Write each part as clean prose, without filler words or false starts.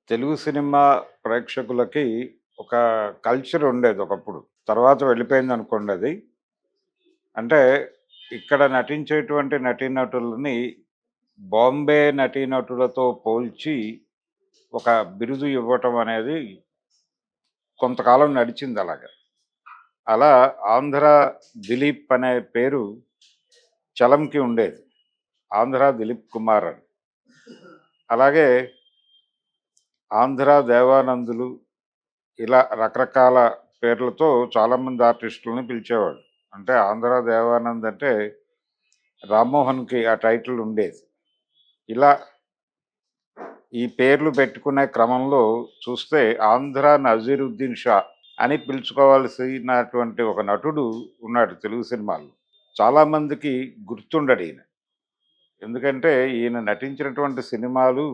Telugu cinema ప్రేక్షకులకి ఒక culture ఉండేది ఒకప్పుడు. తర్వాత వెళ్ళిపోయిందనుకోండి అది. అంటే ఇక్కడ నటించేటువంటి నటీనటులని బాంబే నటీనటులతో పోల్చి ఒక బిరుదు ఇవ్వటం అనేది కొంతకాలం నడిచింది అలాగా. అలా ఆంధ్ర దిలీప్ అనే పేరు చలంకి ఉండేది. ఆంధ్ర దిలీప్ కుమార్ అని. అలాగే ఆంధ్ర దేవానందులు ఇలా రకరకాల పేర్లతో చాలామంది ఆర్టిస్టులని పిలిచేవాడు. అంటే ఆంధ్ర దేవానంద్ అంటే రామ్మోహన్‌కి ఆ టైటిల్ ఉండేది. ఇలా ఈ పేర్లు పెట్టుకునే క్రమంలో చూస్తే ఆంధ్ర నజీరుద్దీన్ షా అని పిలుచుకోవాల్సినటువంటి ఒక నటుడు ఉన్నాడు తెలుగు సినిమాల్లో. చాలామందికి గుర్తుండడు ఈయన. ఎందుకంటే ఈయన నటించినటువంటి సినిమాలు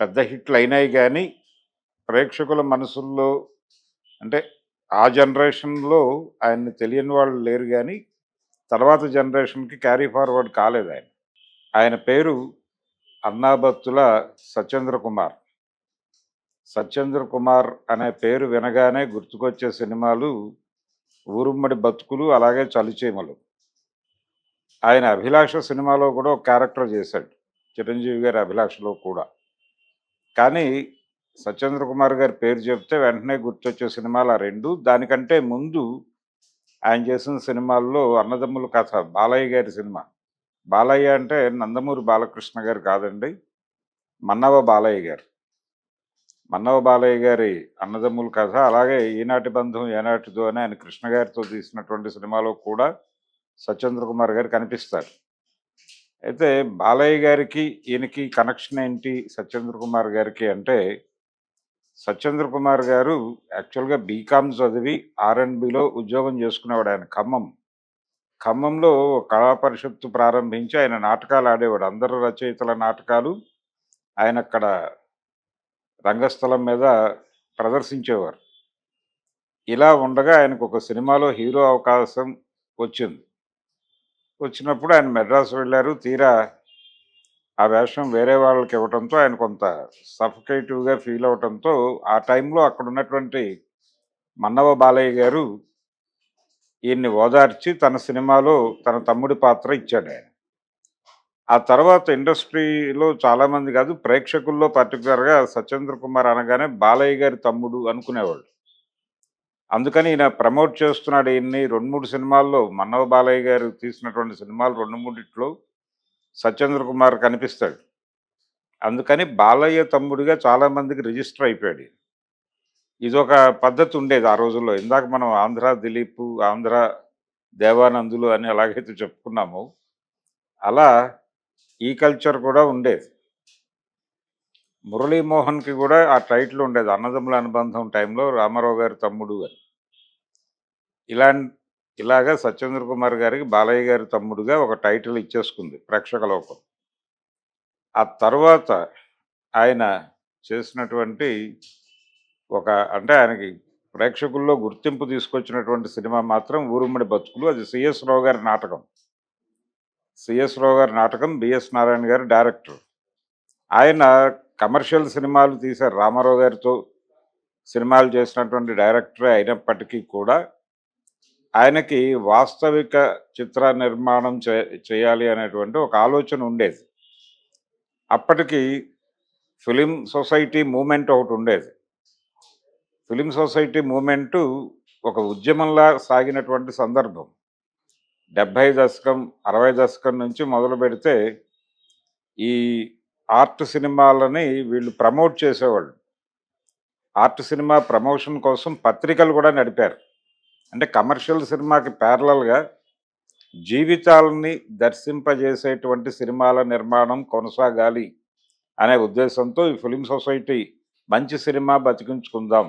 పెద్ద హిట్‌లయినాయి గానీ, ప్రేక్షకుల మనసుల్లో అంటే ఆ జనరేషన్‌లో ఆయన్ని తెలియని వాళ్ళు లేరు గానీ, తర్వాత జనరేషన్‌కి క్యారీ ఫార్వర్డ్ కాలేదాయన. ఆయన పేరు అన్నాబత్తుల సత్యేంద్ర కుమార్. సత్యేంద్ర కుమార్ అనే పేరు వినగానే గుర్తుకొచ్చే సినిమాలు 'ఊరుమ్మడి బతుకులు' అలాగే 'చలిచీమలు'. ఆయన 'అభిలాష' సినిమాలో కూడా ఒక క్యారెక్టర్ చేశాడు. చిరంజీవి గారి 'అభిలాష'లో కూడా. కానీ సత్యేంద్ర కుమార్ గారి పేరు చెప్తే వెంటనే గుర్తొచ్చే సినిమాలు ఆ 2. దానికంటే ముందు ఆయన చేసిన సినిమాల్లో 'అన్నదమ్ముల కథ' బాలయ్య గారి సినిమా. బాలయ్య అంటే నందమూరి బాలకృష్ణ గారు కాదండి. మన్నవ బాలయ్య గారు. మన్నవ బాలయ్య గారి 'అన్నదమ్ముల కథ' అలాగే 'ఈనాటి బంధం ఏనాటిదో' అని ఆయన కృష్ణ గారితో తీసినటువంటి సినిమాలో కూడా సత్యేంద్ర కుమార్ గారు కనిపిస్తారు. అయితే బాలయ్య గారికి ఈయనకి కనెక్షన్ ఏంటి సత్యేంద్ర కుమార్ గారికి అంటే, సత్యేంద్ర కుమార్ గారు యాక్చువల్‌గా బీకామ్ చదివి ఆర్&బీలో ఉద్యోగం చేసుకునేవాడు ఆయన ఖమ్మం. ఖమ్మంలో కళా పరిషత్తు ప్రారంభించి ఆయన నాటకాలు ఆడేవాడు. అందరు రచయితల నాటకాలు ఆయనక్కడ రంగస్థలం మీద ప్రదర్శించేవారు. ఇలా ఉండగా ఆయనకు ఒక సినిమాలో హీరో అవకాశం వచ్చింది. వచ్చినప్పుడు ఆయన మెడ్రాస్ వెళ్లారు. తీరా ఆ వేషం వేరే వాళ్ళకి ఇవ్వటంతో ఆయన కొంత సఫోకేటివ్‌గా ఫీల్ అవ్వటంతో ఆ టైంలో అక్కడున్నటువంటి మన్నవ బాలయ్య గారు ఈయన్ని ఓదార్చి తన సినిమాలో తన తమ్ముడి పాత్ర ఇచ్చాడాయన. ఆ తర్వాత ఇండస్ట్రీలో చాలామంది కాదు, ప్రేక్షకుల్లో పర్టిక్యులర్‌గా సత్యేంద్ర కుమార్ అనగానే బాలయ్య గారి తమ్ముడు అనుకునేవాళ్ళు. అందుకని ఈయన ప్రమోట్ చేస్తున్నాడు ఈయన్ని. 2, 3 సినిమాల్లో మన్నవ బాలయ్య గారు తీసినటువంటి సినిమాలు 2, 3 సత్యేంద్ర కుమార్ కనిపిస్తాడు. అందుకని బాలయ్య తమ్ముడిగా చాలామందికి రిజిస్టర్ అయిపోయాడు ఈయన. ఇదొక పద్ధతి ఉండేది ఆ రోజుల్లో. ఇందాక మనం ఆంధ్ర దిలీపు, ఆంధ్ర దేవానందులు అని ఎలాగైతే చెప్పుకున్నామో, అలా ఈ కల్చర్ కూడా ఉండేది. మురళీమోహన్‌కి కూడా ఆ టైటిల్ ఉండేది. 'అన్నదమ్ముల అనుబంధం' టైంలో రామారావు గారి తమ్ముడు అని. ఇలాన్ ఇలాగా సత్యేంద్ర కుమార్ గారికి బాలయ్య గారి తమ్ముడుగా ఒక టైటిల్ ఇచ్చేసుకుంది ప్రేక్షక లోకం. ఆ తర్వాత ఆయన చేసినటువంటి ఒక అంటే ఆయనకి ప్రేక్షకుల్లో గుర్తింపు తీసుకొచ్చినటువంటి సినిమా మాత్రం 'ఊరుమ్మడి బతుకులు'. అది సిఎస్ రావు గారి నాటకం. సిఎస్ రావు గారి నాటకం, బిఎస్ నారాయణ గారు డైరెక్టర్. ఆయన కమర్షియల్ సినిమాలు తీశారు. రామారావు గారితో సినిమాలు చేసినటువంటి డైరెక్టరే అయినప్పటికీ కూడా ఆయనకి వాస్తవిక చిత్ర నిర్మాణం చేయాలి అనేటువంటి ఒక ఆలోచన ఉండేది. అప్పటికి ఫిలిం సొసైటీ మూవ్‌మెంట్ ఒకటుండేది. ఫిలిం సొసైటీ మూవ్‌మెంటు ఒక ఉద్యమంలా సాగినటువంటి సందర్భం. 70 దశకం, 60 దశకం నుంచి మొదలుపెడితే ఈ ఆర్ట్ సినిమాలని వీళ్ళు ప్రమోట్ చేసేవాళ్ళు. ఆర్ట్ సినిమా ప్రమోషన్ కోసం పత్రికలు కూడా నడిపారు. అంటే కమర్షియల్ సినిమాకి ప్యారలల్‌గా జీవితాలని దర్శింపజేసేటువంటి సినిమాల నిర్మాణం కొనసాగాలి అనే ఉద్దేశంతో ఈ ఫిలిం సొసైటీ మంచి సినిమా బతికించుకుందాం.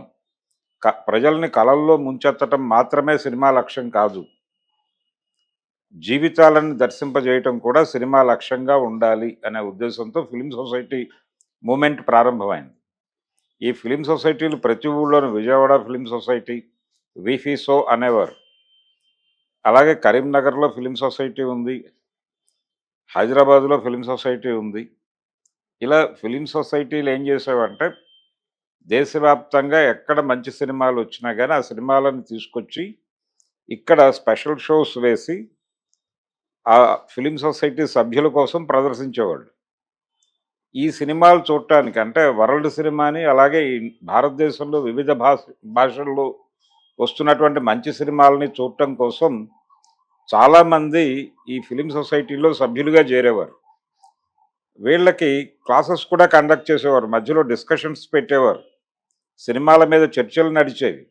ప్రజల్ని కలల్లో ముంచెత్తటం మాత్రమే సినిమా లక్ష్యం కాదు. జీవితాలను దర్శింపజేయటం కూడా సినిమా లక్ష్యంగా ఉండాలి అనే ఉద్దేశంతో ఫిలిం సొసైటీ మూవ్‌మెంట్ ప్రారంభమైంది. ఈ ఫిలిం సొసైటీలు ప్రతి ఊళ్ళోనూ విజయవాడ ఫిలిం సొసైటీ, వీఫీసో అనేవారు. అలాగే కరీంనగర్‌లో ఫిలిం సొసైటీ ఉంది. హైదరాబాద్‌లో ఫిలిం సొసైటీ ఉంది. ఇలా ఫిలిం సొసైటీలు ఏం చేసేవంటే దేశవ్యాప్తంగా ఎక్కడ మంచి సినిమాలు వచ్చినా గానీ, ఆ సినిమాలను తీసుకొచ్చి ఇక్కడ స్పెషల్ షోస్ వేసి, ఆ ఫిల్మ్ సొసైటీ సభ్యుల కోసం ప్రదర్శించేవాళ్ళు. ఈ సినిమాలు చూడటానికి అంటే వరల్డ్ సినిమాని అలాగే ఈ భారతదేశంలో వివిధ భాషల్లో వస్తున్నటువంటి మంచి సినిమాలని చూడటం కోసం చాలామంది ఈ ఫిల్మ్ సొసైటీలో సభ్యులుగా చేరేవారు. వీళ్ళకి క్లాసెస్ కూడా కండక్ట్ చేసేవారు. మధ్యలో డిస్కషన్స్ పెట్టేవారు. సినిమాల మీద చర్చలు నడిచేవి.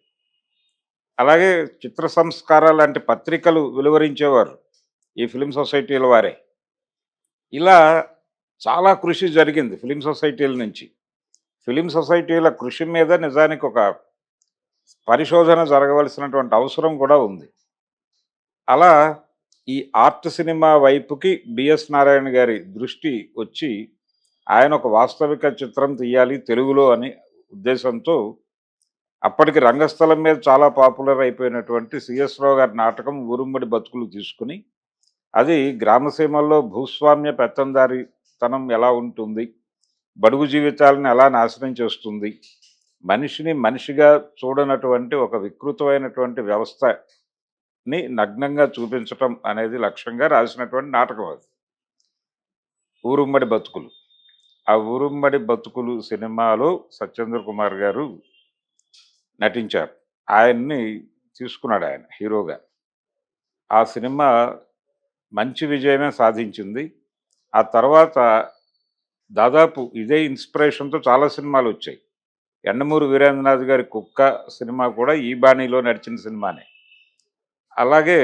అలాగే చిత్ర సంస్కారాలు లాంటి పత్రికలు వెలువరించేవారు ఈ ఫిల్మ్ సొసైటీల వారే. ఇలా చాలా కృషి జరిగింది ఫిల్మ్ సొసైటీల నుంచి. ఫిల్మ్ సొసైటీల కృషి మీద నిజానికి ఒక పరిశోధన జరగవలసినటువంటి అవసరం కూడా ఉంది. అలా ఈ ఆర్ట్ సినిమా వైపుకి బిఎస్ నారాయణ గారి దృష్టి వచ్చి, ఆయన ఒక వాస్తవిక చిత్రం తీయాలి తెలుగులో అని ఉద్దేశంతో అప్పటికి రంగస్థలం మీద చాలా పాపులర్ అయిపోయినటువంటి సిఎస్ రావు గారి నాటకం 'ఊరుమ్మడి బతుకులు' తీసుకుని, అది గ్రామసీమల్లో భూస్వామ్య పెత్తందారీతనం ఎలా ఉంటుంది, బడుగు జీవితాలను ఎలా నాశనం చేస్తుంది, మనిషిని మనిషిగా చూడనటువంటి ఒక వికృతమైనటువంటి వ్యవస్థని నగ్నంగా చూపించటం అనేది లక్ష్యంగా రాసినటువంటి నాటకం అది 'ఊరుమ్మడి బతుకులు'. ఆ 'ఊరుమ్మడి బతుకులు' సినిమాలో సత్యేంద్ర కుమార్ గారు నటించారు. ఆయన్ని తీసుకున్నాడు ఆయన హీరోగా. ఆ సినిమా మంచి విజయమే సాధించింది. ఆ తర్వాత దాదాపు ఇదే ఇన్స్పిరేషన్‌తో చాలా సినిమాలొచ్చాయి. 'యండమూరి వీరేంద్రనాథ్' గారి 'కుక్క' సినిమా కూడా ఈ బాణీలో నడిచిన సినిమానే. అలాగే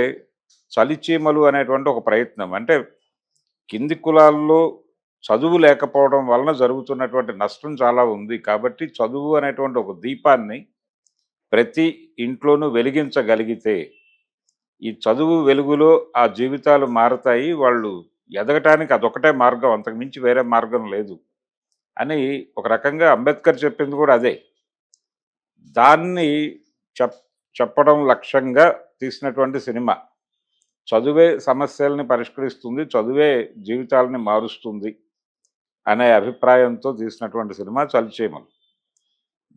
'చలిచీమలు' అనేటువంటి ఒక ప్రయత్నం. అంటే కింది కులాల్లో చదువు లేకపోవడం వలన జరుగుతున్నటువంటి నష్టం చాలా ఉంది. కాబట్టి చదువు అనేటువంటి ఒక దీపాన్ని ప్రతి ఇంట్లోనూ వెలిగించగలిగితే, ఈ చదువు వెలుగులో ఆ జీవితాలు మారతాయి. వాళ్ళు ఎదగటానికి అదొక్కటే మార్గం. అంతకు మించి వేరే మార్గం లేదు అని ఒక రకంగా అంబేద్కర్ చెప్పింది కూడా అదే. దాన్ని చెప్ చెప్పడం లక్ష్యంగా తీసినటువంటి సినిమా. చదువే సమస్యల్ని పరిష్కరిస్తుంది. చదువే జీవితాలని మారుస్తుంది అనే అభిప్రాయంతో తీసినటువంటి సినిమా 'చలిచీమలు'.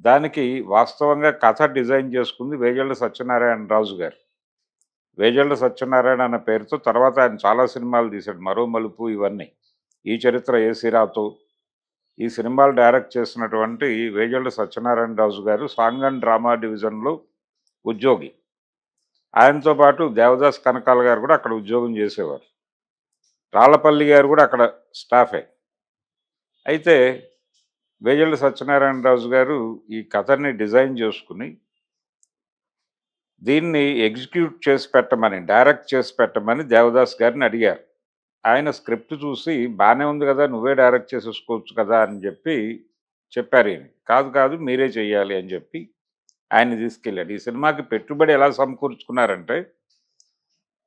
దానికి వాస్తవంగా కథ డిజైన్ చేసుకుంది వేజెళ్ళ సత్యనారాయణరాజు గారు. వేజెళ్ళ సత్యనారాయణ అన్న పేరుతో తర్వాత ఆయన చాలా సినిమాలు తీశాడు. 'మరో మలుపు' ఇవన్నీ. 'ఈ చరిత్ర ఏసిరాతో' ఈ సినిమాలు డైరెక్ట్ చేసినటువంటి వేజెళ్ళ సత్యనారాయణరాజు గారు సాంగ్ అండ్ డ్రామా డివిజన్‌లో ఉద్యోగి. ఆయనతో పాటు దేవదాస్ కనకాల గారు కూడా అక్కడ ఉద్యోగం చేసేవారు. రాళ్ళపల్లి గారు కూడా అక్కడ స్టాఫే. అయితే వేజెళ్ళ సత్యనారాయణరాజు గారు ఈ కథని డిజైన్ చేసుకుని, దీన్ని ఎగ్జిక్యూట్ చేసి పెట్టమని, డైరెక్ట్ చేసి పెట్టమని దేవదాస్ గారిని అడిగారు. ఆయన స్క్రిప్ట్ చూసి బానే ఉంది కదా! నువ్వే డైరెక్ట్ చేసేసుకోవచ్చు కదా! అని చెప్పారు ఈయన. కాదు కాదు మీరే చెయ్యాలి అని చెప్పి ఆయన్ని తీసుకెళ్ళాడు. ఈ సినిమాకి పెట్టుబడి ఎలా సమకూర్చుకున్నారంటే,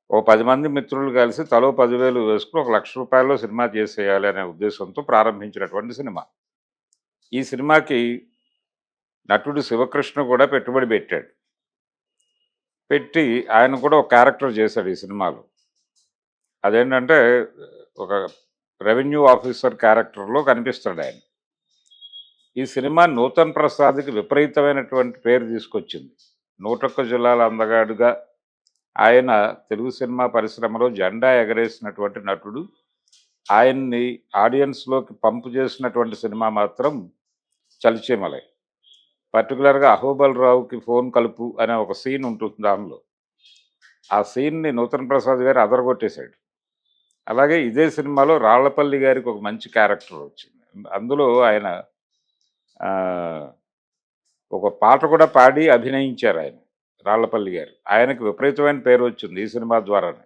ఓ 10 మంది మిత్రులు కలిసి తలో 10,000 వేసుకొని ఒక రూ. 1,00,000 సినిమా చేసేయాలి అనే ఉద్దేశంతో ప్రారంభించినటువంటి సినిమా. ఈ సినిమాకి నటుడు శివకృష్ణ కూడా పెట్టుబడి పెట్టాడు. పెట్టి ఆయన కూడా ఒక క్యారెక్టర్ చేశాడు ఈ సినిమాలో. అదేంటంటే ఒక రెవెన్యూ ఆఫీసర్ క్యారెక్టర్‌లో కనిపిస్తాడాయన. ఈ సినిమా నూతన్ ప్రసాద్‌కి విపరీతమైనటువంటి పేరు తీసుకొచ్చింది. 101 జిల్లాల అందగాడుగా ఆయన తెలుగు సినిమా పరిశ్రమలో జెండా ఎగరేసినటువంటి నటుడు. ఆయన్ని ఆడియన్స్‌లోకి పంప్ చేసినటువంటి సినిమా మాత్రం 'చలిచీమలే'. పర్టిక్యులర్‌గా 'అహోబల్ రావుకి ఫోన్ కలుపు' అనే ఒక సీన్ ఉంటుంది దానిలో. ఆ సీన్‌ని నూతన్ ప్రసాద్ గారు అదరగొట్టేశాడు. అలాగే ఇదే సినిమాలో రాళ్ళపల్లి గారికి ఒక మంచి క్యారెక్టర్ వచ్చింది. అందులో ఆయన ఆహ్, ఒక పాట కూడా పాడి అభినయించారాయన రాళ్ళపల్లి గారు. ఆయనకి విపరీతమైన పేరొచ్చింది ఈ సినిమా ద్వారానే.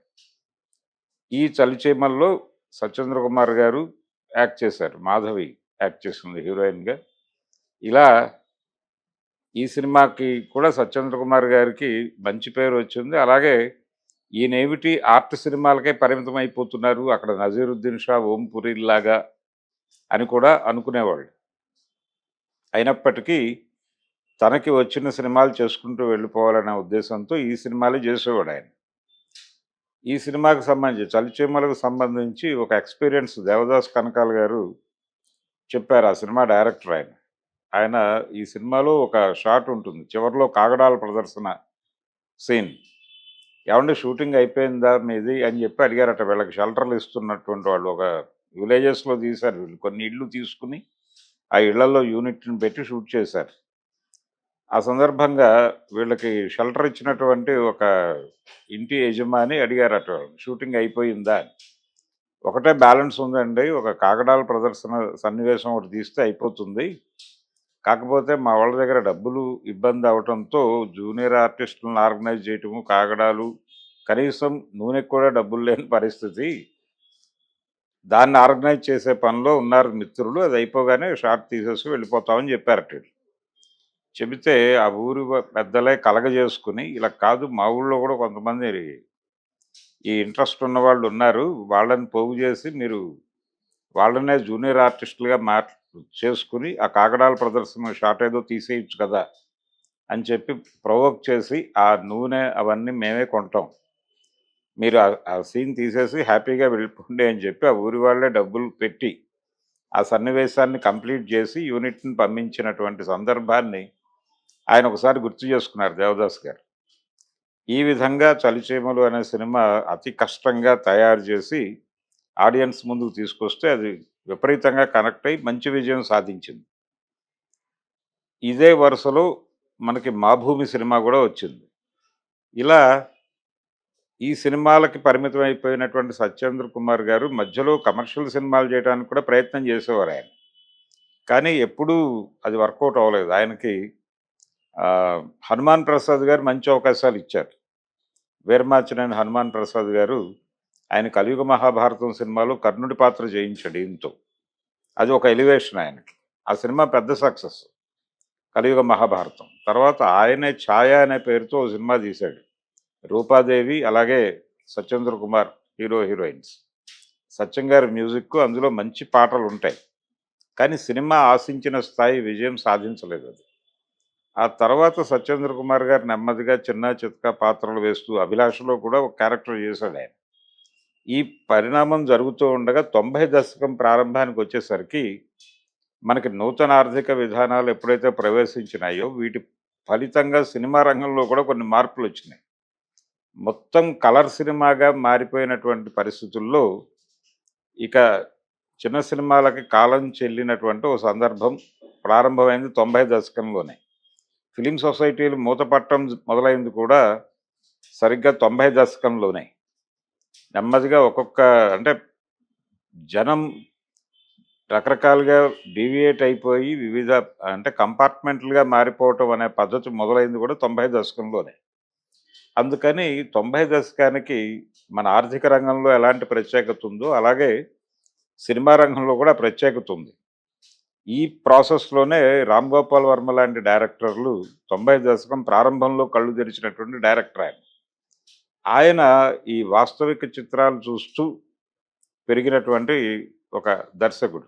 ఈ 'చలిచీమల్లో' సత్యేంద్ర కుమార్ గారు యాక్ట్ చేశారు. మాధవి యాక్ట్ చేసింది హీరోయిన్‌గా. ఇలా ఈ సినిమాకి కూడా సత్యేంద్ర కుమార్ గారికి మంచి పేరొచ్చింది. అలాగే ఈయనేమిటి ఆర్ట్ సినిమాలకే పరిమితం అయిపోతున్నారు. అక్కడ 'నజీరుద్దీన్ షా', 'ఓం పురిలాగా' అని కూడా అనుకునేవాళ్ళు. అయినప్పటికీ తనకి వచ్చిన సినిమాలు చేసుకుంటూ వెళ్ళిపోవాలనే ఉద్దేశంతో ఈ సినిమాలే చేసేవాడాయన. ఈ సినిమాకి సంబంధించి 'చలిచీమలకు' సంబంధించి ఒక ఎక్స్‌పీరియన్స్ దేవదాస్ కనకాల గారు చెప్పారు. ఆ సినిమా డైరెక్టర్ ఆయన. ఆయన ఈ సినిమాలో ఒక షాట్ ఉంటుంది. చివరిలో కాగడాల ప్రదర్శన సీన్. "ఏవండీ షూటింగ్ అయిపోయిందా మీది?" అని చెప్పి అడిగారట. వీళ్ళకి షెల్టర్‌లు ఇస్తున్నటువంటి వాళ్ళు. ఒక విలేజెస్‌లో తీశారు వీళ్ళు. కొన్ని ఇళ్ళు తీసుకొని, ఆ ఇళ్లల్లో యూనిట్‌ని పెట్టి షూట్ చేశారు. ఆ సందర్భంగా వీళ్ళకి షెల్టర్ ఇచ్చినటువంటి ఒక ఇంటి యజమాని అడిగారట వాళ్ళని, "షూటింగ్ అయిపోయిందా" అని. "ఒకటే బ్యాలెన్స్ ఉందండి. ఒక కాగడాల ప్రదర్శన సన్నివేశం ఒకటి తీస్తే అయిపోతుంది. కాకపోతే మా వాళ్ళ దగ్గర డబ్బులు ఇబ్బంది అవ్వటంతో జూనియర్ ఆర్టిస్టులను ఆర్గనైజ్ చేయటము, కాగడాలు, కనీసం నూనెకి కూడా డబ్బులు లేని పరిస్థితి. దాన్ని ఆర్గనైజ్ చేసే పనిలో ఉన్నారు మిత్రులు. అది అయిపోగానే షాట్ తీసేసి వెళ్ళిపోతామని" చెప్పారట వీళ్ళు. చెబితే ఆ ఊరి పెద్దలే కలగజేసుకుని, "ఇలా కాదు, మా ఊళ్ళో కూడా కొంతమంది ఈ ఇంట్రెస్ట్ ఉన్నవాళ్ళు ఉన్నారు. వాళ్ళని పోగు చేసి మీరు వాళ్ళనే జూనియర్ ఆర్టిస్టులుగా చేసుకుని ఆ కాగడాల ప్రదర్శన షాట్ ఏదో తీసేయొచ్చు కదా" అని చెప్పి ప్రొవోక్ చేసి, "ఆ నూనె అవన్నీ మేమే కొంటాం. మీరు ఆ సీన్ తీసేసి హ్యాపీగా వెళ్ళిపోండి" అని చెప్పి ఆ ఊరి వాళ్ళే డబ్బులు పెట్టి ఆ సన్నివేశాన్ని కంప్లీట్ చేసి యూనిట్‌ని పంపించినటువంటి సందర్భాన్ని ఆయన ఒకసారి గుర్తు చేసుకున్నారు దేవదాస్ గారు. ఈ విధంగా 'చలిచీమలు' అనే సినిమా అతి కష్టంగా తయారు చేసి ఆడియన్స్ ముందుకు తీసుకొస్తే అది విపరీతంగా కనెక్ట్ అయ్యి మంచి విజయం సాధించింది. ఇదే వరుసలో మనకి 'మా భూమి' సినిమా కూడా వచ్చింది. ఇలా ఈ సినిమాలకి పరిమితం అయిపోయినటువంటి సత్యేంద్ర కుమార్ గారు మధ్యలో కమర్షియల్ సినిమాలు చేయడానికి కూడా ప్రయత్నం చేసేవారు ఆయన. కానీ ఎప్పుడూ అది వర్కౌట్ అవ్వలేదు. ఆయనకి 'హనుమాన్ ప్రసాద్' గారు మంచి అవకాశాలు ఇచ్చారు. వీరమాచినేని హనుమాన్ ప్రసాద్ గారు ఆయన 'కలియుగ మహాభారతం' సినిమాలో కర్ణుడి పాత్ర చేయించాడు ఈయనతో. అది ఒక ఎలివేషన్ ఆయనకి. ఆ సినిమా పెద్ద సక్సెస్ 'కలియుగ మహాభారతం'. తర్వాత ఆయనే 'ఛాయ' అనే పేరుతో ఓ సినిమా తీశాడు. రూపాదేవి అలాగే సత్యేంద్ర కుమార్ హీరోయిన్స్. సత్యం గారి మ్యూజిక్, అందులో మంచి పాటలుంటాయి. కానీ సినిమా ఆశించిన స్థాయి విజయం సాధించలేదు అది. ఆ తర్వాత సత్యేంద్ర కుమార్ గారు నెమ్మదిగా చిన్న చితకా పాత్రలు వేస్తూ 'అభిలాష'లో కూడా ఒక క్యారెక్టర్ చేశాడాయన. ఈ పరిణామం జరుగుతూ ఉండగా 90 దశకం ప్రారంభానికి వచ్చేసరికి మనకి నూతన ఆర్థిక విధానాలు ఎప్పుడైతే ప్రవేశించినాయో వీటి ఫలితంగా సినిమా రంగంలో కూడా కొన్ని మార్పులొచ్చినాయి. మొత్తం కలర్ సినిమాగా మారిపోయినటువంటి పరిస్థితుల్లో ఇక చిన్న సినిమాలకి కాలం చెల్లినటువంటి ఓ సందర్భం ప్రారంభమైంది 90 దశకంలోనే. ఫిలిం సొసైటీలు మూతపట్టడం మొదలైంది కూడా సరిగ్గా 90 దశకంలోనే. నెమ్మదిగా ఒక్కొక్క అంటే జనం రకరకాలుగా డీవియేట్ అయిపోయి వివిధ అంటే కంపార్ట్మెంట్లుగా మారిపోవటం అనే పద్ధతి మొదలైంది కూడా 90 దశకంలోనే. అందుకని 90 దశకానికి మన ఆర్థిక రంగంలో ఎలాంటి ప్రత్యేకత ఉందో అలాగే సినిమా రంగంలో కూడా ప్రత్యేకత ఉంది. ఈ ప్రాసెస్‌లోనే 'రామ్ గోపాల్ వర్మ' లాంటి డైరెక్టర్లు 90 దశకం ప్రారంభంలో కళ్ళు తెరిచినటువంటి డైరెక్టర్ ఆయన. ఆయన ఈ వాస్తవిక చిత్రాలు చూస్తూ పెరిగినటువంటి ఒక దర్శకుడు.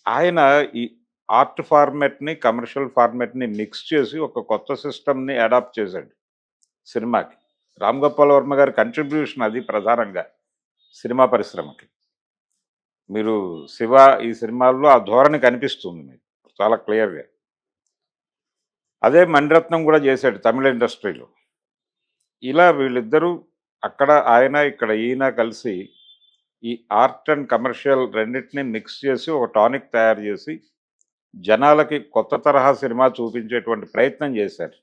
ఆయన ఈ ఆర్ట్ ఫార్మాట్‌ని, కమర్షియల్ ఫార్మాట్‌ని మిక్స్ చేసి ఒక కొత్త సిస్టమ్‌ని అడాప్ట్ చేశాడు సినిమాకి. 'రామ్ గోపాల్ వర్మ' గారి కంట్రిబ్యూషన్ అది ప్రధానంగా సినిమా పరిశ్రమకి. మీరు 'శివ' ఈ సినిమాల్లో ఆ ధోరణి కనిపిస్తుంది మీకు చాలా క్లియర్‌గా. అదే మణిరత్నం కూడా చేశాడు తమిళ ఇండస్ట్రీలో. ఇలా వీళ్ళిద్దరూ అక్కడ ఆయన, ఇక్కడ ఈయన కలిసి ఈ ఆర్ట్ అండ్ కమర్షియల్ రెండిటిని మిక్స్ చేసి ఒక టానిక్ తయారు చేసి జనాలకి కొత్త తరహా సినిమా చూపించేటువంటి ప్రయత్నం చేశారు.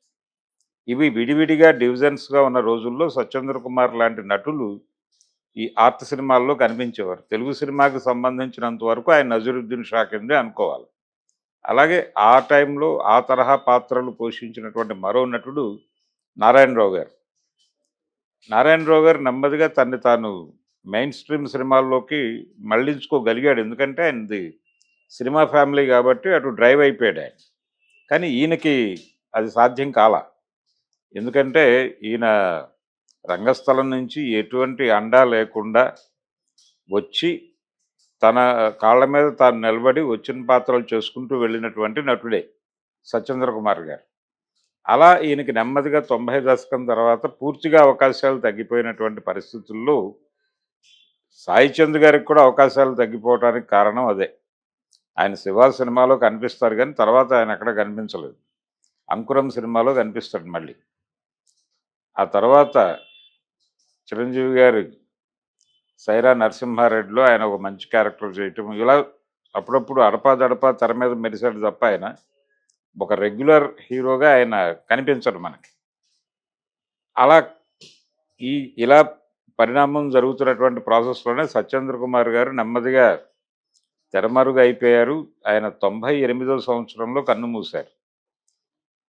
ఇవి విడివిడిగా డివిజన్స్‌గా ఉన్న రోజుల్లో సత్యేంద్ర కుమార్ లాంటి నటులు ఈ ఆర్ట్ సినిమాల్లో కనిపించేవారు. తెలుగు సినిమాకి సంబంధించినంత వరకు ఆయన 'నజరుద్దీన్ షా' కిందే అనుకోవాలి. అలాగే ఆ టైంలో ఆ తరహా పాత్రలు పోషించినటువంటి మరో నటుడు నారాయణరావు గారు. నారాయణరావు గారు నెమ్మదిగా తనని తాను మెయిన్ స్ట్రీమ్ సినిమాల్లోకి మళ్ళించుకోగలిగాడు. ఎందుకంటే ఆయనది సినిమా ఫ్యామిలీ కాబట్టి అటు డ్రైవ్ అయిపోయాడు ఆయన. కానీ ఈయనకి అది సాధ్యం కాలా. ఎందుకంటే ఈయన రంగస్థలం నుంచి ఎటువంటి అండా లేకుండా వచ్చి తన కాళ్ళ మీద తాను నిలబడి వచ్చిన పాత్రలు చేసుకుంటూ వెళ్ళినటువంటి నటుడే సత్యేంద్ర కుమార్ గారు. అలా ఈయనకి నెమ్మదిగా 90 దశకం తర్వాత పూర్తిగా అవకాశాలు తగ్గిపోయినటువంటి పరిస్థితుల్లో సాయి చంద్ గారికి కూడా అవకాశాలు తగ్గిపోవడానికి కారణం అదే. ఆయన 'శివ' సినిమాలో కనిపిస్తారు కానీ తర్వాత ఆయన ఎక్కడ కనిపించలేదు. 'అంకురం' సినిమాలో కనిపిస్తాడు మళ్ళీ. ఆ తర్వాత చిరంజీవి గారి 'సైరా నరసింహారెడ్డిలో' ఆయన ఒక మంచి క్యారెక్టర్ చేయటం, ఇలా అప్పుడప్పుడు అడపాదడపా తెర మీద మెరిసాడు తప్ప ఆయన ఒక రెగ్యులర్ హీరోగా ఆయన కనిపించడు మనకి. అలా ఈ ఇలా పరిణామం జరుగుతున్నటువంటి ప్రాసెస్‌లోనే 'సత్యేంద్ర కుమార్' గారు నెమ్మదిగా తెరమరుగైపోయారు. ఆయన 98వ సంవత్సరంలో కన్నుమూశారు.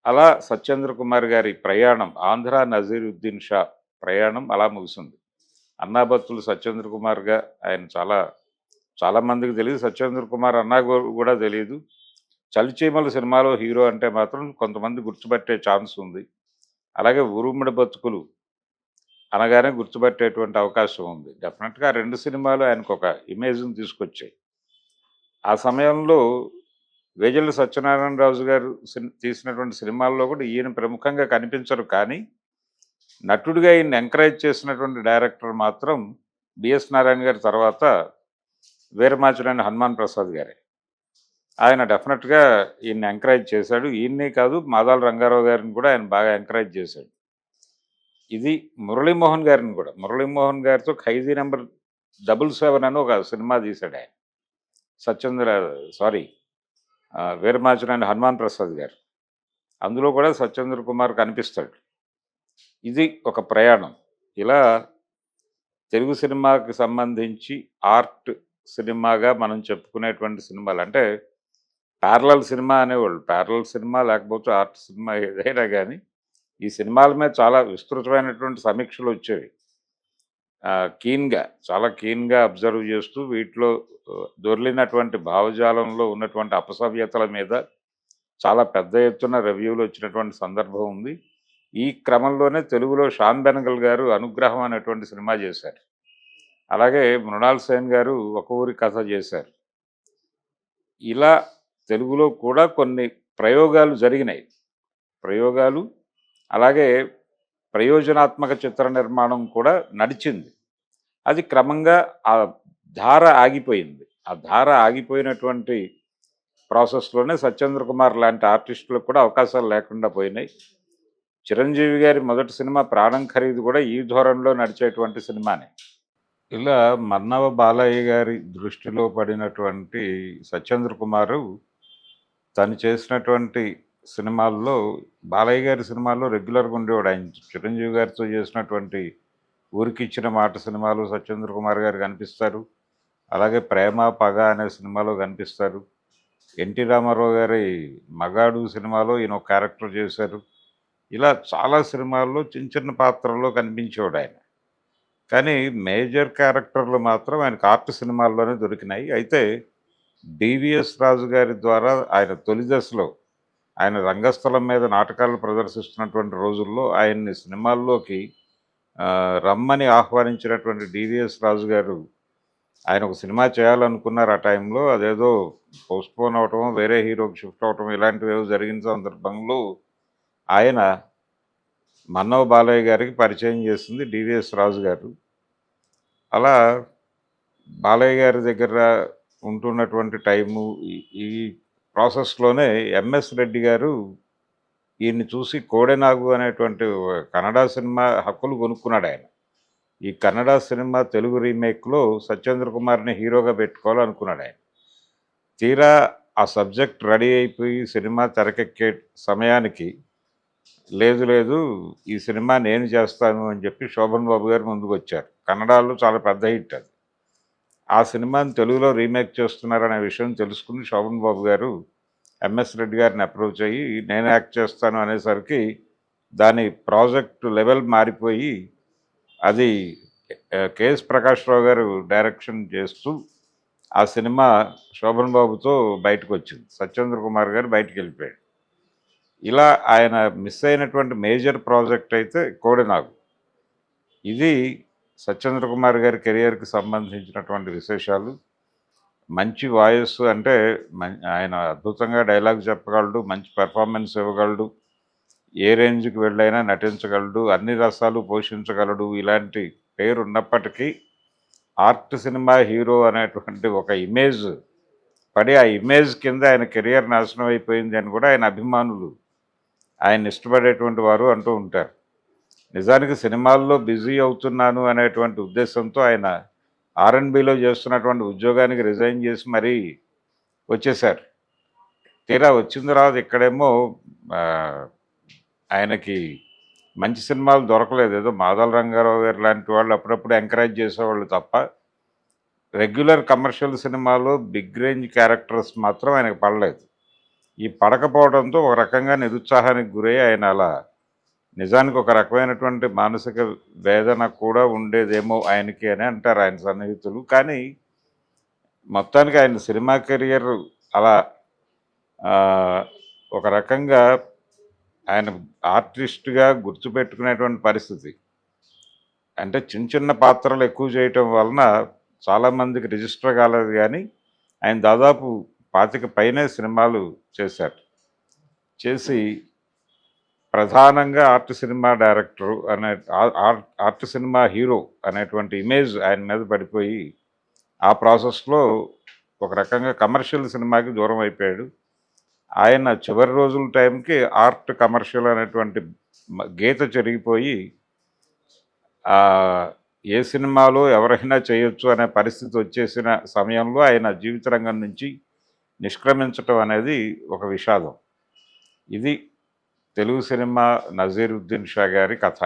అలా 'సత్యేంద్ర కుమార్' గారి ప్రయాణం, ఆంధ్ర నజీరుద్దీన్ షా ప్రయాణం అలా ముగిసింది. అన్నాబత్తులు సత్యేంద్ర కుమార్‌గా ఆయన చాలా మందికి తెలీదు. 'సత్యేంద్ర కుమార్' అన్నా కూడా తెలీదు. 'చలిచీమల' సినిమాలో హీరో అంటే మాత్రం కొంతమంది గుర్తుపట్టే ఛాన్స్ ఉంది. అలాగే 'ఉరుముడి బతుకులు' అనగానే గుర్తుపట్టేటువంటి అవకాశం ఉంది. డెఫినెట్‌గా 2 సినిమాలు ఆయనకొక ఇమేజ్‌ని తీసుకొచ్చాయి. ఆ సమయంలో వేజెల సత్యనారాయణరాజు గారు తీసినటువంటి సినిమాల్లో కూడా ఈయన ప్రముఖంగా కనిపించరు. కానీ నటుడిగా ఈయన్ని ఎంకరేజ్ చేసినటువంటి డైరెక్టర్ మాత్రం బిఎస్ నారాయణ గారి తర్వాత వీరమాచినేని హనుమాన్ ప్రసాద్ గారే. ఆయన డెఫినెట్‌గా ఈయన్ని ఎంకరేజ్ చేశాడు. ఈయన్నే కాదు, మాదాల రంగారావు గారిని కూడా ఆయన బాగా ఎంకరేజ్ చేశాడు. ఇది మురళీమోహన్ గారిని కూడా. మురళీమోహన్ గారితో 'ఖైదీ నంబర్ 77' అని ఒక సినిమా తీశాడు ఆయన. సారీ, వీరమాచినేని హనుమాన్ ప్రసాద్ గారు. అందులో కూడా 'సత్యేంద్ర కుమార్' కనిపిస్తాడు. ఇది ఒక ప్రయాణం. ఇలా తెలుగు సినిమాకి సంబంధించి ఆర్ట్ సినిమాగా మనం చెప్పుకునేటువంటి సినిమాలు అంటే ప్యారలల్ సినిమా అనేవాళ్ళు. ప్యారలల్ సినిమా లేకపోతే ఆర్ట్ సినిమా ఏదైనా కానీ ఈ సినిమాల మీద చాలా విస్తృతమైనటువంటి సమీక్షలు వచ్చేవి. చాలా కీన్‌గా అబ్జర్వ్ చేస్తూ వీటిలో దొర్లినటువంటి భావజాలంలో ఉన్నటువంటి అపసవ్యతల మీద చాలా పెద్ద ఎత్తున రివ్యూలు వచ్చినటువంటి సందర్భం ఉంది. ఈ క్రమంలోనే తెలుగులో శ్యామ్ బెనగల్ గారు 'అనుగ్రహం' అనేటువంటి సినిమా చేశారు. అలాగే మృణాల్ సేన్ గారు 'ఒక ఊరి కథ' చేశారు. ఇలా తెలుగులో కూడా కొన్ని ప్రయోగాలు జరిగినాయి. అలాగే ప్రయోజనాత్మక చిత్ర నిర్మాణం కూడా నడిచింది. అది క్రమంగా ఆ ధార ఆగిపోయింది. ఆ ధార ఆగిపోయినటువంటి ప్రాసెస్‌లోనే 'సత్యేంద్ర కుమార్' లాంటి ఆర్టిస్టులకు కూడా అవకాశాలు లేకుండా పోయినాయి. చిరంజీవి గారి మొదటి సినిమా 'ప్రాణం ఖరీదు' కూడా ఈ ధోరణిలో నడిచేటువంటి సినిమానే. ఇలా మన్నవ బాలయ్య గారి దృష్టిలో పడినటువంటి 'సత్యేంద్ర కుమారు' తను చేసినటువంటి సినిమాల్లో, బాలయ్య గారి సినిమాల్లో రెగ్యులర్‌గా ఉండేవాడు. ఆయన చిరంజీవి గారితో చేసినటువంటి 'ఊరికిచ్చిన మాట' సినిమాలో 'సత్యేంద్ర కుమార్' గారు కనిపిస్తారు. అలాగే 'ప్రేమ పగ' అనే సినిమాలో కనిపిస్తారు. ఎన్టీ రామారావు గారి 'మగాడు' సినిమాలో ఈయన ఒక క్యారెక్టర్ చేశారు. ఇలా చాలా సినిమాల్లో చిన్న చిన్న పాత్రల్లో కనిపించేవాడు ఆయన. కానీ మేజర్ క్యారెక్టర్లు మాత్రం ఆయనకు ఆర్ట్ సినిమాల్లోనే దొరికినాయి. అయితే డివిఎస్ రాజు గారి ద్వారా ఆయన తొలి దశలో ఆయన రంగస్థలం మీద నాటకాలు ప్రదర్శిస్తున్నటువంటి రోజుల్లో ఆయన్ని సినిమాల్లోకి రమ్మని ఆహ్వానించినటువంటి డివిఎస్ రాజు గారు ఆయన ఒక సినిమా చేయాలనుకున్నారు. ఆ టైంలో అదేదో పోస్ట్‌పోన్ అవ్వటమో, వేరే హీరోకి షిఫ్ట్ అవ్వటం ఇలాంటివేవో జరిగిన సందర్భంలో ఆయన మన్నవ బాలయ్య గారికి పరిచయం చేసింది డివిఎస్ రాజు గారు. అలా బాలయ్య గారి దగ్గర ఉంటున్నటువంటి టైము ఈ ప్రాసెస్‌లోనే ఎంఎస్ రెడ్డి గారు ఈయన్ని చూసి 'కోడెనాగు' అనేటువంటి కన్నడ సినిమా హక్కులు కొనుక్కున్నాడు ఆయన. ఈ కన్నడ సినిమా తెలుగు రీమేక్‌లో 'సత్యేంద్ర కుమార్‌ని' హీరోగా పెట్టుకోవాలనుకున్నాడు ఆయన. తీరా ఆ సబ్జెక్ట్ రెడీ అయిపోయి సినిమా తెరకెక్కే సమయానికి లేదు ఈ సినిమా నేను చేస్తాను అని చెప్పి శోభన్ బాబు గారు ముందుకొచ్చారు. కన్నడలో చాలా పెద్ద హిట్ అది. ఆ సినిమాని తెలుగులో రీమేక్ చేస్తున్నారనే విషయం తెలుసుకుని శోభన్ బాబు గారు ఎంఎస్ రెడ్డి గారిని అప్రోచ్ అయ్యి నేను యాక్ట్ చేస్తాను అనేసరికి దాని ప్రాజెక్ట్ లెవెల్ మారిపోయి అది కేఎస్ ప్రకాశ్‌రావు గారు డైరెక్షన్ చేస్తూ ఆ సినిమా శోభన్ బాబుతో బయటకు వచ్చింది. 'సత్యేంద్ర కుమార్' గారు బయటికి వెళ్ళిపోయాడు. ఇలా ఆయన మిస్ అయినటువంటి మేజర్ ప్రాజెక్ట్ అయితే 'కోడెనాగు'. ఇది 'సత్యేంద్ర కుమార్' గారి కెరియర్‌కి సంబంధించినటువంటి విశేషాలు. మంచి వాయిస్ అంటే ఆయన అద్భుతంగా డైలాగ్ చెప్పగలడు, మంచి పెర్ఫార్మెన్స్ ఇవ్వగలడు, ఏ రేంజ్‌కి వెళ్ళైనా నటించగలడు, అన్ని రసాలు పోషించగలడు. ఇలాంటి పేరు ఉన్నప్పటికీ ఆర్ట్ సినిమా హీరో అనేటువంటి ఒక ఇమేజ్ పడి ఆ ఇమేజ్ కింద ఆయన కెరియర్ నాశనం అయిపోయింది అని కూడా ఆయన అభిమానులు, ఆయన ఇష్టపడేటువంటి వారు అంటూ ఉంటారు. నిజానికి సినిమాల్లో బిజీ అవుతున్నాను అనేటువంటి ఉద్దేశంతో ఆయన ఆర్ఎండ్బిలో చేస్తున్నటువంటి ఉద్యోగానికి రిజైన్ చేసి మరీ వచ్చేశారు. తీరా వచ్చిన తర్వాత ఇక్కడేమో ఆ, ఆయనకి మంచి సినిమాలు దొరకలేదు. ఏదో మాధవ రంగారావు గారు లాంటి వాళ్ళు అప్పుడప్పుడు ఎంకరేజ్ చేసేవాళ్ళు తప్ప రెగ్యులర్ కమర్షియల్ సినిమాలో బిగ్ రేంజ్ క్యారెక్టర్స్ మాత్రం ఆయనకు పడలేదు. ఈ పడకపోవడంతో ఒక రకంగా నిరుత్సాహానికి గురై ఆయన అలా నిజానికి ఒక రకమైనటువంటి మానసిక వేదన కూడా ఉండేదేమో ఆయనకి అని అంటారు ఆయన సన్నిహితులు. కానీ మొత్తానికి ఆయన సినిమా కెరియర్ అలా ఆ, ఒక రకంగా ఆయన ఆర్టిస్ట్గా గుర్తుపెట్టుకునేటువంటి పరిస్థితి. అంటే చిన్న చిన్న పాత్రలు ఎక్కువ చేయటం వలన చాలామందికి రిజిస్టర్ కాలేదు, కానీ ఆయన దాదాపు 25 పైనే సినిమాలు చేశారు. చేసి ప్రధానంగా ఆర్ట్ సినిమా డైరెక్టరు అనే ఆర్ట్ సినిమా హీరో అనేటువంటి ఇమేజ్ ఆయన మీద పడిపోయి ఆ ప్రాసెస్లో ఒక రకంగా కమర్షియల్ సినిమాకి దూరం అయిపోయాడు. ఆయన చివరి రోజుల టైంకి ఆర్ట్ కమర్షియల్ అనేటువంటి గీత చెరిగిపోయి ఆ, ఏ సినిమాలో ఎవరైనా చేయొచ్చు అనే పరిస్థితి వచ్చేసిన సమయంలో ఆయన జీవిత రంగం నుంచి నిష్క్రమించటం అనేది ఒక విషాదం. ఇది తెలుగు సినిమా నజీరుద్దీన్ షా గారి కథ.